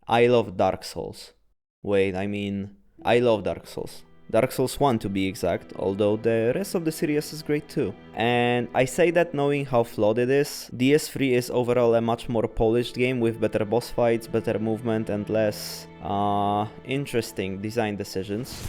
I love Dark Souls. Wait, I love Dark Souls. Dark Souls 1 to be exact, although the rest of the series is great too. And I say that knowing how flawed it is. DS3 is overall a much more polished game with better boss fights, better movement and less interesting design decisions.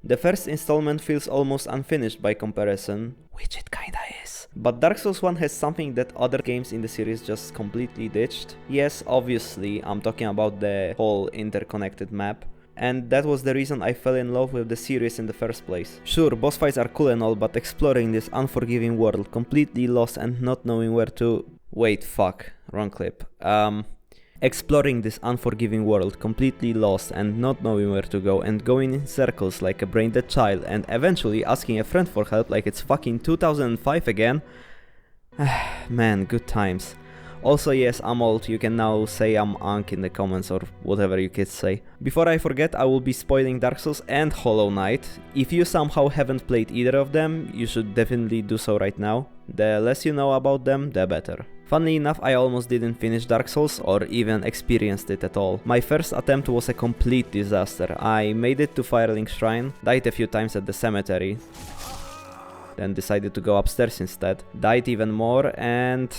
The first installment feels almost unfinished by comparison, which it kinda is. But Dark Souls 1 has something that other games in the series just completely ditched. Yes, obviously, I'm talking about the whole interconnected map. And that was the reason I fell in love with the series in the first place. Sure, boss fights are cool and all, but exploring this unforgiving world, completely lost and not knowing where to... Wait, fuck, wrong clip. Exploring this unforgiving world, completely lost and not knowing where to go and going in circles like a brain-dead child and eventually asking a friend for help like it's fucking 2005 again. Man, good times. Also, yes, I'm old, you can now say I'm Ankh in the comments or whatever you kids say. Before I forget, I will be spoiling Dark Souls and Hollow Knight. If you somehow haven't played either of them, you should definitely do so right now. The less you know about them, the better. Funnily enough, I almost didn't finish Dark Souls or even experienced it at all. My first attempt was a complete disaster. I made it to Firelink Shrine, died a few times at the cemetery, then decided to go upstairs instead, died even more, and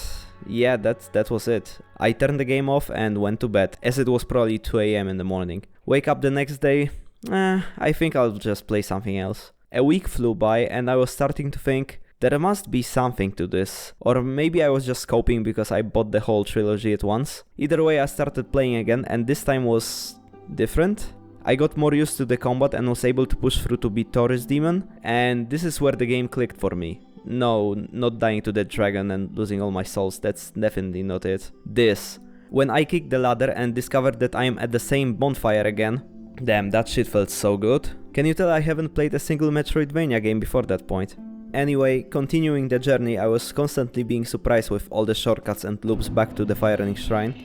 yeah, that was it. I turned the game off and went to bed, as it was probably 2 AM in the morning. Wake up the next day, I think I'll just play something else. A week flew by and I was starting to think, there must be something to this. Or maybe I was just coping because I bought the whole trilogy at once. Either way, I started playing again and this time was different. I got more used to the combat and was able to push through to beat Taurus Demon, and this is where the game clicked for me. No, not dying to that dragon and losing all my souls, that's definitely not it. This. When I kicked the ladder and discovered that I am at the same bonfire again. Damn, that shit felt so good. Can you tell I haven't played a single Metroidvania game before that point? Anyway, continuing the journey, I was constantly being surprised with all the shortcuts and loops back to the Firelink Shrine.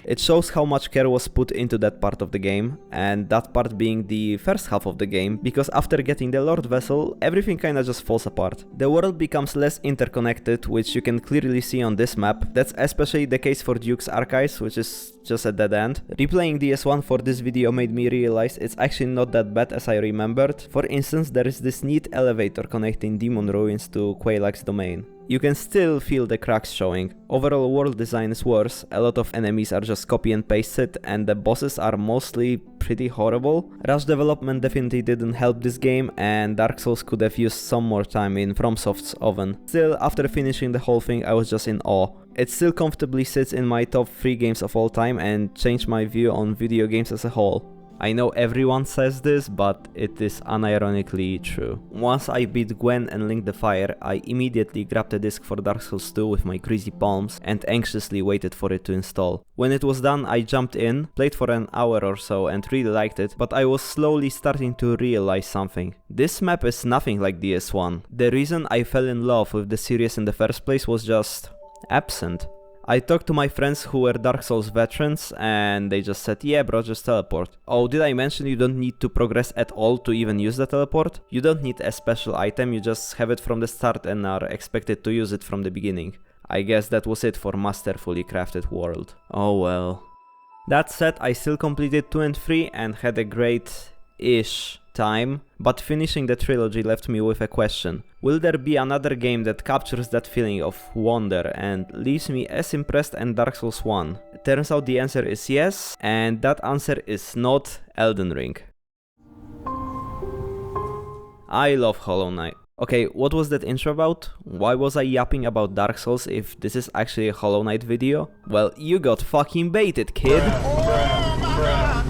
It shows how much care was put into that part of the game, and that part being the first half of the game, because after getting the Lord Vessel, everything kinda just falls apart. The world becomes less interconnected, which you can clearly see on this map. That's especially the case for Duke's Archives, which is just a dead end. Replaying DS1 for this video made me realize it's actually not that bad as I remembered. For instance, there is this neat elevator connecting Demon Ruins to Quelaag's domain. You can still feel the cracks showing. Overall world design is worse, a lot of enemies are just copy and pasted and the bosses are mostly pretty horrible. Rush development definitely didn't help this game and Dark Souls could have used some more time in FromSoft's oven. Still, after finishing the whole thing I was just in awe. It still comfortably sits in my top 3 games of all time and changed my view on video games as a whole. I know everyone says this, but it is unironically true. Once I beat Gwen and Link the Fire, I immediately grabbed a disc for Dark Souls 2 with my greasy palms and anxiously waited for it to install. When it was done, I jumped in, played for an hour or so and really liked it, but I was slowly starting to realize something. This map is nothing like DS1. The reason I fell in love with the series in the first place was just absent. I talked to my friends who were Dark Souls veterans and they just said, yeah bro, just teleport. Oh, did I mention you don't need to progress at all to even use the teleport? You don't need a special item, you just have it from the start and are expected to use it from the beginning. I guess that was it for masterfully crafted world. Oh well. That said, I still completed 2 and 3 and had a great-ish time, but finishing the trilogy left me with a question. Will there be another game that captures that feeling of wonder and leaves me as impressed as Dark Souls 1? Turns out the answer is yes, and that answer is not Elden Ring. I love Hollow Knight. Okay, what was that intro about? Why was I yapping about Dark Souls if this is actually a Hollow Knight video? Well, you got fucking baited, kid!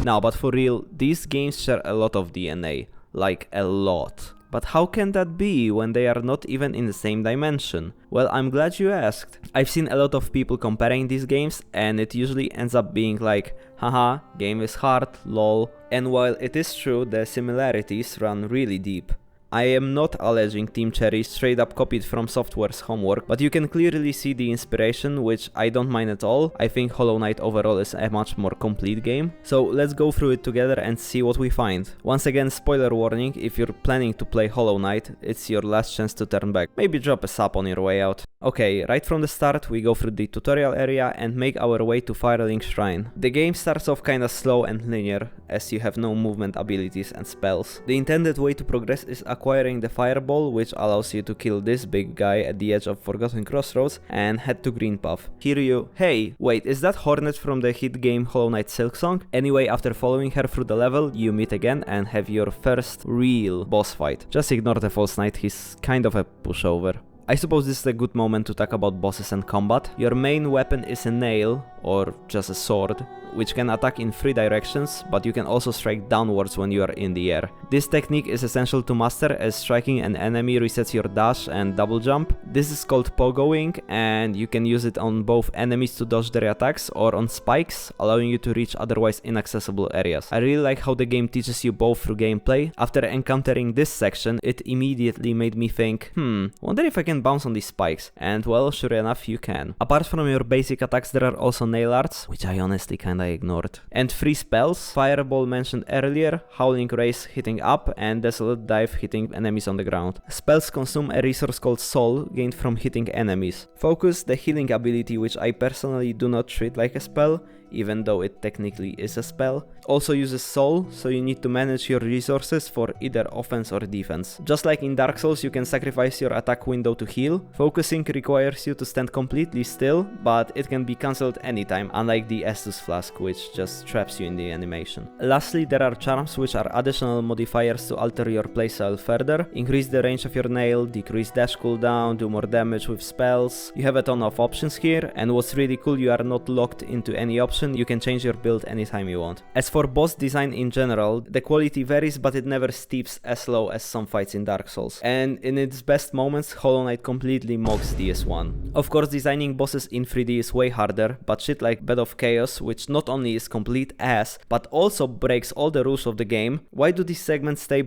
No, but for real, these games share a lot of DNA. Like, a lot. But how can that be when they are not even in the same dimension? Well, I'm glad you asked. I've seen a lot of people comparing these games and it usually ends up being like, haha, game is hard, lol. And while it is true, the similarities run really deep. I am not alleging Team Cherry straight up copied from Software's homework, but you can clearly see the inspiration, which I don't mind at all. I think Hollow Knight overall is a much more complete game. So let's go through it together and see what we find. Once again, spoiler warning, if you're planning to play Hollow Knight, it's your last chance to turn back. Maybe drop a sub on your way out. Okay, right from the start we go through the tutorial area and make our way to Firelink Shrine. The game starts off kinda slow and linear, as you have no movement abilities and spells. The intended way to progress is acquiring the Fireball, which allows you to kill this big guy at the edge of Forgotten Crossroads and head to Green Path. Here you... Hey, wait, is that Hornet from the hit game Hollow Knight Silksong? Anyway, after following her through the level, you meet again and have your first real boss fight. Just ignore the False Knight, he's kind of a pushover. I suppose this is a good moment to talk about bosses and combat. Your main weapon is a nail, or just a sword, which can attack in 3 directions, but you can also strike downwards when you are in the air. This technique is essential to master, as striking an enemy resets your dash and double jump. This is called pogoing, and you can use it on both enemies to dodge their attacks or on spikes, allowing you to reach otherwise inaccessible areas. I really like how the game teaches you both through gameplay. After encountering this section, it immediately made me think, wonder if I can bounce on these spikes, and well, sure enough you can. Apart from your basic attacks, there are also nail arts, which I honestly kinda ignored. And 3 spells: Fireball mentioned earlier, Howling Race hitting up, and Desolate Dive hitting enemies on the ground. Spells consume a resource called Soul, gained from hitting enemies. Focus, the healing ability, which I personally do not treat like a spell, even though it technically is a spell, also uses Soul, so you need to manage your resources for either offense or defense. Just like in Dark Souls, you can sacrifice your attack window to heal. Focusing requires you to stand completely still, but it can be cancelled anytime, unlike the Estus Flask, which just traps you in the animation. Lastly, there are charms, which are additional modifiers to alter your playstyle further. Increase the range of your nail, decrease dash cooldown, do more damage with spells. You have a ton of options here, and what's really cool, you are not locked into any option. You can change your build anytime you want. As for boss design in general, the quality varies, but it never steeps as low as some fights in Dark Souls. And in its best moments, Hollow Knight completely mocks DS1. Of course, designing bosses in 3D is way harder, but shit like Bed of Chaos, which not only is complete ass, but also breaks all the rules of the game. Why do these segments stay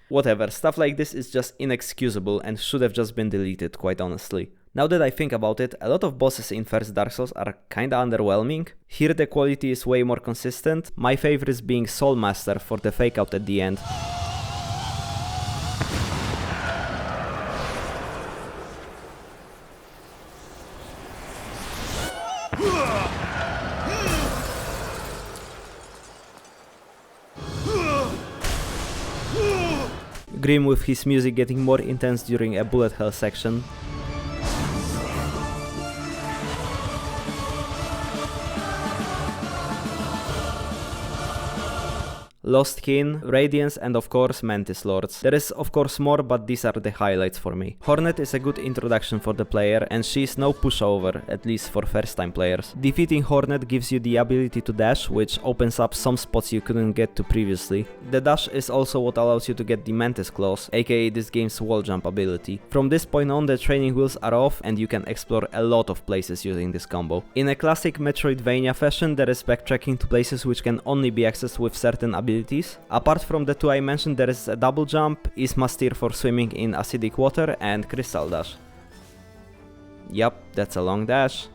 Whatever, stuff like this is just inexcusable and should have just been deleted, quite honestly. Now that I think about it, a lot of bosses in first Dark Souls are kinda underwhelming. Here the quality is way more consistent, my favorites being Soul Master for the fake out at the end. Grim with his music getting more intense during a bullet hell section. Lost Kin, Radiance, and of course Mantis Lords. There is of course more, but these are the highlights for me. Hornet is a good introduction for the player, and she is no pushover, at least for first time players. Defeating Hornet gives you the ability to dash, which opens up some spots you couldn't get to previously. The dash is also what allows you to get the Mantis Claws, aka this game's wall jump ability. From this point on, the training wheels are off and you can explore a lot of places using this combo. In a classic Metroidvania fashion, there is backtracking to places which can only be accessed with certain abilities. Apart from the 2 I mentioned, there is a double jump, Ismastir for swimming in acidic water, and Crystal Dash. Yup, that's a long dash.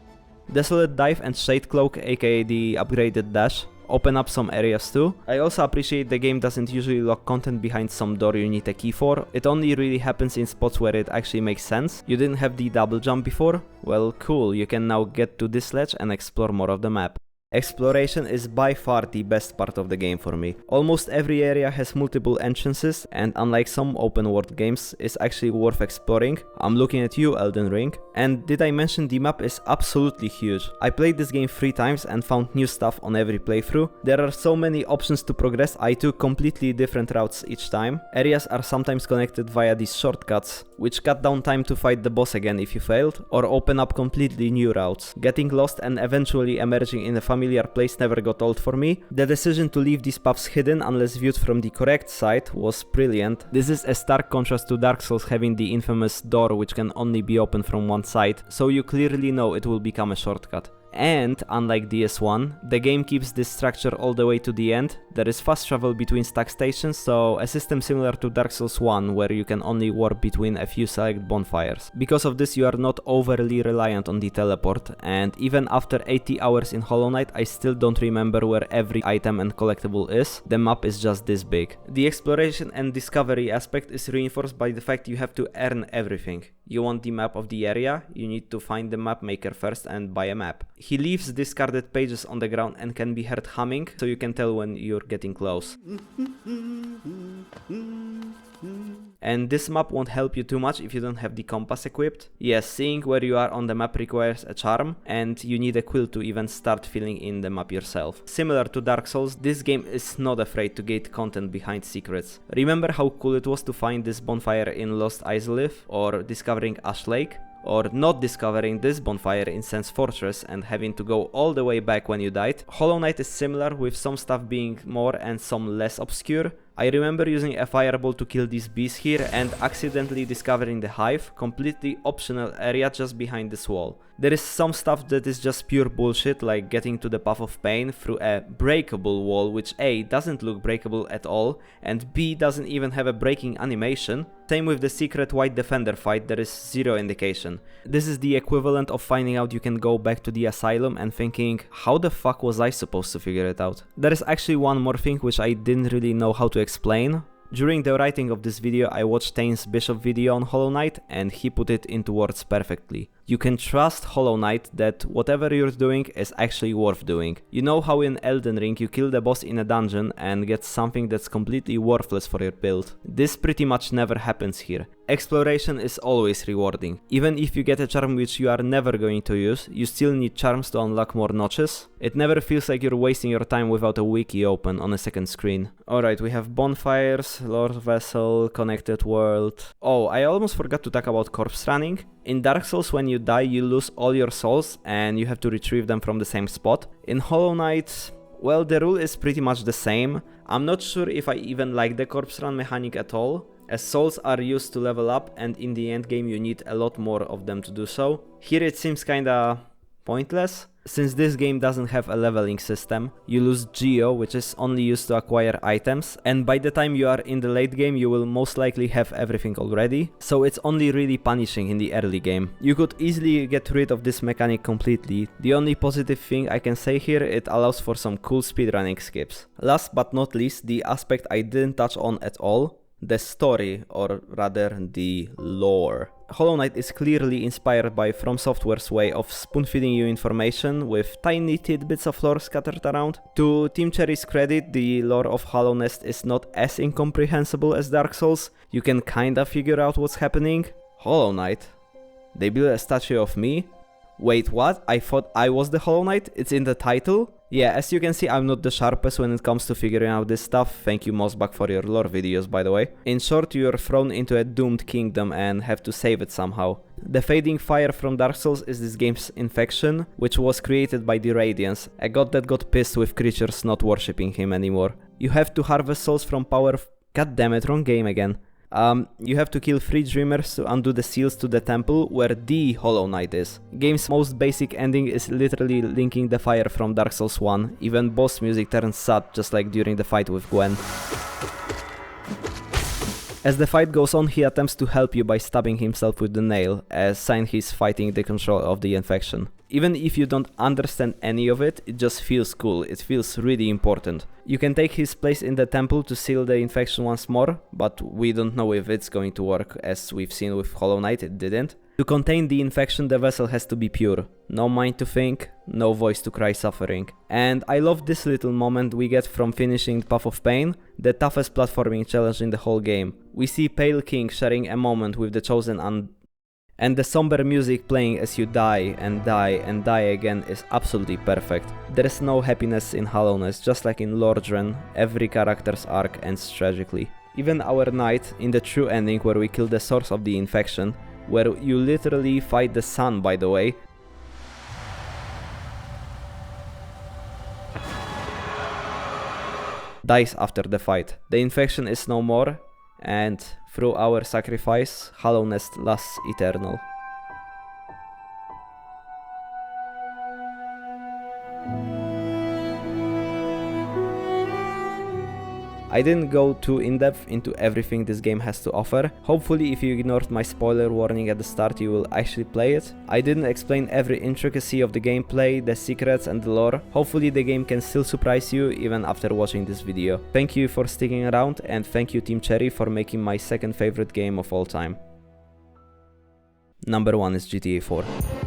Desolate Dive and Shade Cloak, aka the upgraded dash, open up some areas too. I also appreciate the game doesn't usually lock content behind some door you need a key for. It only really happens in spots where it actually makes sense. You didn't have the double jump before? Well, cool, you can now get to this ledge and explore more of the map. Exploration is by far the best part of the game for me. Almost every area has multiple entrances, and unlike some open world games, it's actually worth exploring. I'm looking at you, Elden Ring. And did I mention the map is absolutely huge? I played this game 3 times and found new stuff on every playthrough. There are so many options to progress, I took completely different routes each time. Areas are sometimes connected via these shortcuts, which cut down time to fight the boss again if you failed, or open up completely new routes. Getting lost and eventually emerging in a familiar place never got old for me. The decision to leave these paths hidden unless viewed from the correct side was brilliant. This is a stark contrast to Dark Souls having the infamous door which can only be opened from one side, so you clearly know it will become a shortcut. And unlike DS1, the game keeps this structure all the way to the end. There is fast travel between stack stations, so a system similar to Dark Souls 1 where you can only warp between a few select bonfires. Because of this you are not overly reliant on the teleport, and even after 80 hours in Hollow Knight I still don't remember where every item and collectible is. The map is just this big. The exploration and discovery aspect is reinforced by the fact you have to earn everything. You want the map of the area, you need to find the map maker first and buy a map. He leaves discarded pages on the ground and can be heard humming, so you can tell when you're getting close. And this map won't help you too much if you don't have the compass equipped. Yes, seeing where you are on the map requires a charm, and you need a quill to even start filling in the map yourself. Similar to Dark Souls, this game is not afraid to gate content behind secrets. Remember how cool it was to find this bonfire in Lost Izalith, or discovering Ash Lake? Or not discovering this bonfire in Sense Fortress and having to go all the way back when you died. Hollow Knight is similar, with some stuff being more and some less obscure. I remember using a fireball to kill these bees here and accidentally discovering the hive, completely optional area just behind this wall. There is some stuff that is just pure bullshit, like getting to the Path of Pain through a breakable wall, which A, doesn't look breakable at all, and B, doesn't even have a breaking animation. Same with the secret White Defender fight, there is zero indication. This is the equivalent of finding out you can go back to the asylum and thinking, how the fuck was I supposed to figure it out? There is actually one more thing which I didn't really know how to explain. During the writing of this video I watched Tain's Bishop video on Hollow Knight and he put it into words perfectly. You can trust Hollow Knight that whatever you're doing is actually worth doing. You know how in Elden Ring you kill the boss in a dungeon and get something that's completely worthless for your build. This pretty much never happens here. Exploration is always rewarding. Even if you get a charm which you are never going to use, you still need charms to unlock more notches. It never feels like you're wasting your time without a wiki open on a second screen. Alright, we have bonfires, Lord Vessel, connected world. Oh, I almost forgot to talk about corpse running. In Dark Souls, when you die, you lose all your souls and you have to retrieve them from the same spot. In Hollow Knight, well, the rule is pretty much the same. I'm not sure if I even like the corpse run mechanic at all, as souls are used to level up and in the end game you need a lot more of them to do so. Here it seems kinda pointless. Since this game doesn't have a leveling system, you lose Geo, which is only used to acquire items, and by the time you are in the late game you will most likely have everything already, so it's only really punishing in the early game. You could easily get rid of this mechanic completely. The only positive thing I can say here, it allows for some cool speedrunning skips. Last but not least, the aspect I didn't touch on at all, the story, or rather the lore. Hollow Knight is clearly inspired by From Software's way of spoon-feeding you information with tiny tidbits of lore scattered around. To Team Cherry's credit, the lore of Hollow Knight is not as incomprehensible as Dark Souls. You can kinda figure out what's happening. Hollow Knight? They built a statue of me? Wait, what? I thought I was the Hollow Knight? It's in the title? Yeah, as you can see, I'm not the sharpest when it comes to figuring out this stuff. Thank you, Mosbach, for your lore videos, by the way. In short, you're thrown into a doomed kingdom and have to save it somehow. The fading fire from Dark Souls is this game's infection, which was created by the Radiance, a god that got pissed with creatures not worshipping him anymore. You have to harvest souls from power. God damn it, wrong game again. You have to kill 3 dreamers to undo the seals to the temple where the Hollow Knight is. Game's most basic ending is literally linking the fire from Dark Souls 1. Even boss music turns sad, just like during the fight with Gwen. As the fight goes on, he attempts to help you by stabbing himself with the nail, a sign he's fighting the control of the infection. Even if you don't understand any of it, it just feels cool, it feels really important. You can take his place in the temple to seal the infection once more, but we don't know if it's going to work, as we've seen with Hollow Knight, it didn't. To contain the infection, the vessel has to be pure. No mind to think, no voice to cry suffering. And I love this little moment we get from finishing Path of Pain, the toughest platforming challenge in the whole game. We see Pale King sharing a moment with the Chosen and the somber music playing as you die and die and die again is absolutely perfect. There is no happiness in Hollow Knight, just like in Lordran, every character's arc ends tragically. Even our knight, in the true ending where we kill the source of the infection, where you literally fight the sun, by the way, dies after the fight. The infection is no more, and through our sacrifice, Hallownest lasts eternal. I didn't go too in-depth into everything this game has to offer. Hopefully if you ignored my spoiler warning at the start you will actually play it. I didn't explain every intricacy of the gameplay, the secrets and the lore. Hopefully the game can still surprise you even after watching this video. Thank you for sticking around and thank you Team Cherry for making my second favorite game of all time. Number 1 is GTA 4.